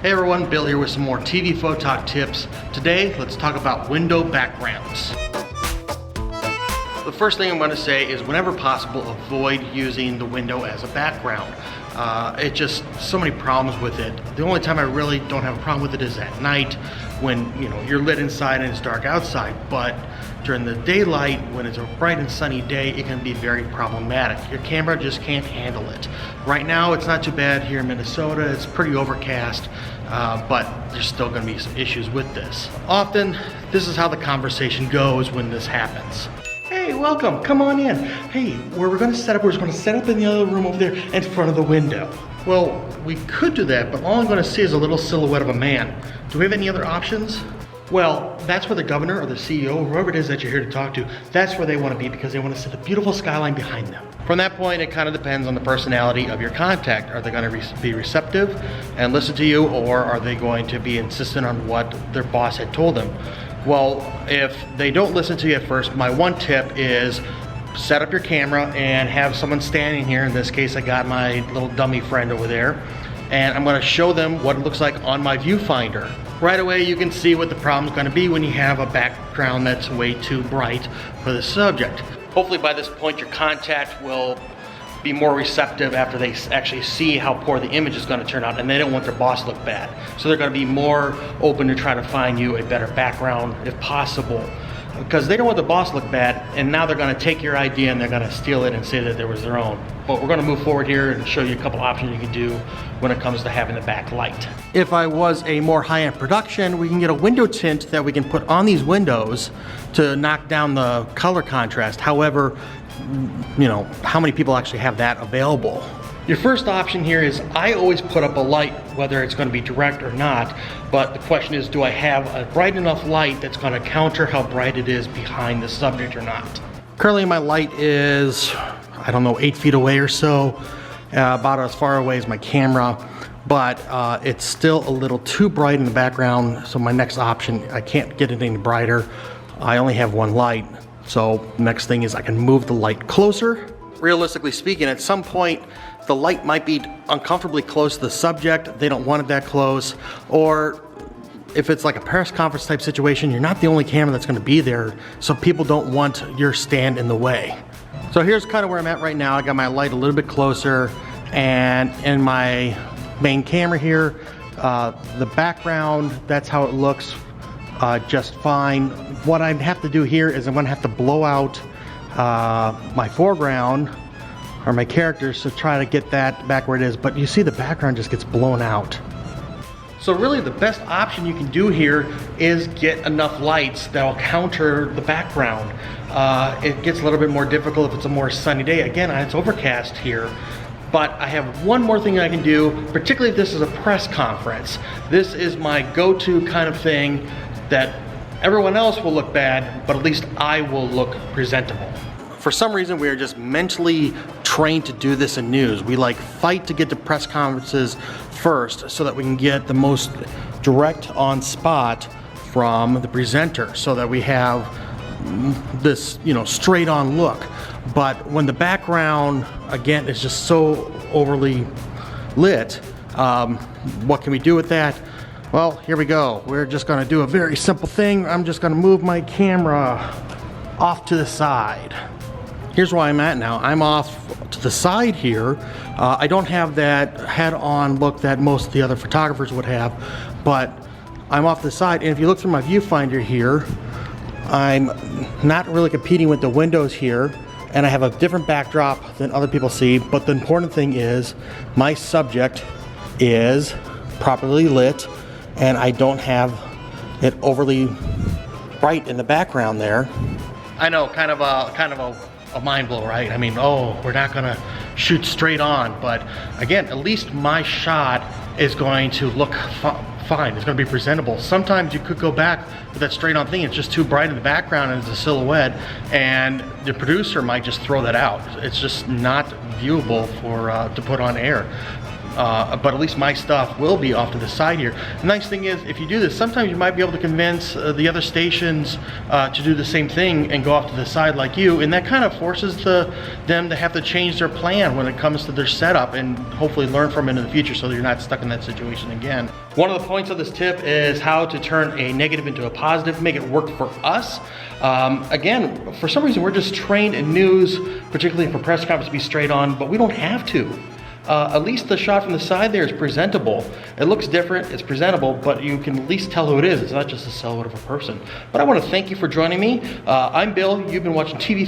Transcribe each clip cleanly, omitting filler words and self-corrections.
Hey everyone, Bill here with some more TV Photog tips. Today, let's talk about window backgrounds. The first thing I'm going to say is whenever possible, avoid using the window as a background. It just, so many problems with it. The only time I really don't have a problem with it is at night when you're lit inside and it's dark outside. But during the daylight, when it's a bright and sunny day, it can be very problematic. Your camera just can't handle it. Right now, it's not too bad here in Minnesota. It's pretty overcast, but there's still going to be some issues with this. Often, this is how the conversation goes when this happens. Hey, welcome, come on in. Hey, where we're gonna set up in the other room over there in front of the window. Well, we could do that, but all I'm gonna see is a little silhouette of a man. Do we have any other options? Well, that's where the governor or the CEO, whoever it is that you're here to talk to, that's where they wanna be because they wanna see the beautiful skyline behind them. From that point, it kind of depends on the personality of your contact. Are they gonna be receptive and listen to you, or are they going to be insistent on what their boss had told them? Well, if they don't listen to you at first, my one tip is set up your camera and have someone standing here. In this case, I got my little dummy friend over there, and I'm gonna show them what it looks like on my viewfinder. Right away, you can see what the problem's gonna be when you have a background that's way too bright for the subject. Hopefully by this point, your contact will be more receptive after they actually see how poor the image is going to turn out, and they don't want their boss to look bad. So they're going to be more open to trying to find you a better background if possible, because they don't want the boss to look bad, and now they're going to take your idea and they're going to steal it and say that it was their own. But we're going to move forward here and show you a couple options you can do when it comes to having the backlight. If I was a more high-end production, we can get a window tint that we can put on these windows to knock down the color contrast. However, how many people actually have that available? Your first option here is I always put up a light, whether it's going to be direct or not, but the question is, do I have a bright enough light that's going to counter how bright it is behind the subject or not? Currently my light is, 8 feet away or so, about as far away as my camera, but it's still a little too bright in the background, so my next option, I can't get it any brighter. I only have one light. So next thing is I can move the light closer. Realistically speaking, at some point, the light might be uncomfortably close to the subject. They don't want it that close. Or if it's like a press conference type situation, you're not the only camera that's gonna be there, so people don't want your stand in the way. So here's kind of where I'm at right now. I got my light a little bit closer, and in my main camera here, the background, that's how it looks. Just fine. What I'd have to do here is I'm gonna have to blow out my foreground or my characters to try to get that back where it is, but you see the background just gets blown out. So really the best option you can do here is get enough lights that will counter the background. It gets a little bit more difficult if it's a more sunny day. Again, it's overcast here. But I have one more thing I can do, particularly if this is a press conference. This is my go-to kind of thing that everyone else will look bad, but at least I will look presentable. For some reason, we are just mentally trained to do this in news. We fight to get to press conferences first so that we can get the most direct on spot from the presenter so that we have this, straight on look. But when the background, again, is just so overly lit, what can we do with that? Well, here we go. We're just gonna do a very simple thing. I'm just gonna move my camera off to the side. Here's where I'm at now. I'm off to the side here. I don't have that head-on look that most of the other photographers would have, but I'm off to the side. And if you look through my viewfinder here, I'm not really competing with the windows here, and I have a different backdrop than other people see, but the important thing is my subject is properly lit, and I don't have it overly bright in the background there. I know, kind of a mind blow, right? I mean, we're not gonna shoot straight on, but again, at least my shot is going to look fine. It's gonna be presentable. Sometimes you could go back with that straight on thing. It's just too bright in the background and it's a silhouette, and the producer might just throw that out. It's just not viewable for to put on air. but at least my stuff will be off to the side here. The nice thing is, if you do this, sometimes you might be able to convince the other stations to do the same thing and go off to the side like you, and that kind of forces them to have to change their plan when it comes to their setup, and hopefully learn from it in the future so that you're not stuck in that situation again. One of the points of this tip is how to turn a negative into a positive, make it work for us. Again, for some reason we're just trained in news, particularly for press conference, to be straight on, but we don't have to. At least the shot from the side there is presentable. It looks different, it's presentable, but you can at least tell who it is. It's not just a silhouette of a person. But I want to thank you for joining me. I'm Bill, you've been watching TV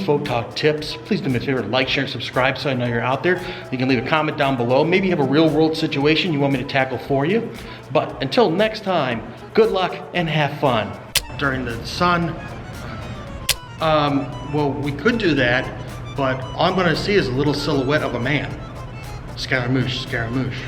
Tips. Please do me a favor, like, share, and subscribe so I know you're out there. You can leave a comment down below. Maybe you have a real world situation you want me to tackle for you. But until next time, good luck and have fun. During the sun, well, we could do that, but all I'm gonna see is a little silhouette of a man. Scaramouche, Scaramouche.